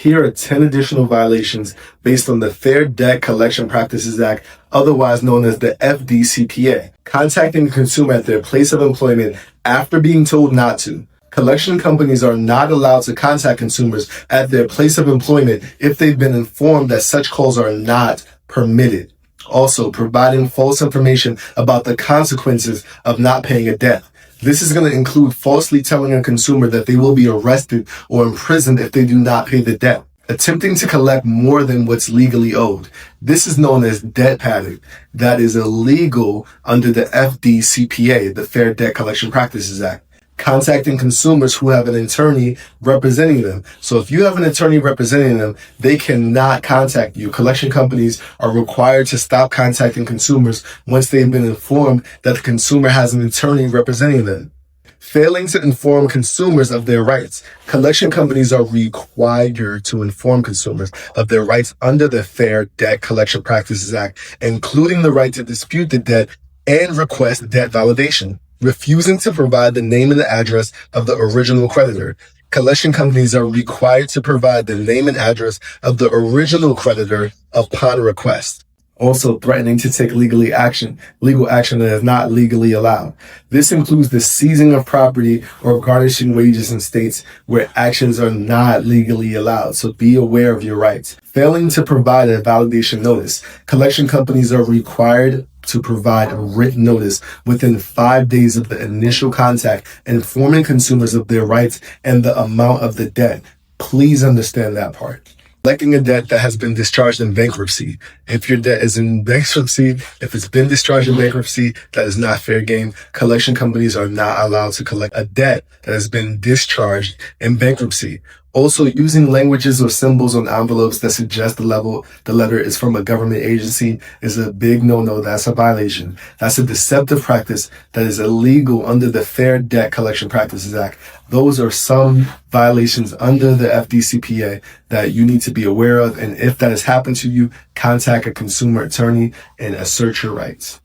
Here are 10 additional violations based on the Fair Debt Collection Practices Act, otherwise known as the FDCPA. Contacting the consumer at their place of employment after being told not to. Collection companies are not allowed to contact consumers at their place of employment if they've been informed that such calls are not permitted. Also, providing false information about the consequences of not paying a debt. This is going to include falsely telling a consumer that they will be arrested or imprisoned if they do not pay the debt. Attempting to collect more than what's legally owed. This is known as debt padding. That is illegal under the FDCPA, the Fair Debt Collection Practices Act. Contacting consumers who have an attorney representing them. So if you have an attorney representing them, they cannot contact you. Collection companies are required to stop contacting consumers once they've been informed that the consumer has an attorney representing them. Failing to inform consumers of their rights. Collection companies are required to inform consumers of their rights under the Fair Debt Collection Practices Act, including the right to dispute the debt and request debt validation. Refusing to provide the name and the address of the original creditor. Collection companies are required to provide the name and address of the original creditor upon request. Also, threatening to take legal action that is not legally allowed. This includes the seizing of property or garnishing wages in states where actions are not legally allowed. So be aware of your rights. Failing to provide a validation notice. Collection companies are required to provide a written notice within 5 days of the initial contact, informing consumers of their rights and the amount of the debt. Please understand that part. Collecting a debt that has been discharged in bankruptcy. If your debt is in bankruptcy, if it's been discharged in bankruptcy, that is not fair game. Collection companies are not allowed to collect a debt that has been discharged in bankruptcy. Also, using languages or symbols on envelopes that suggest the letter is from a government agency is a big no-no. That's a violation. That's a deceptive practice that is illegal under the Fair Debt Collection Practices Act. Those are some violations under the FDCPA that you need to be aware of. And if that has happened to you, contact a consumer attorney and assert your rights.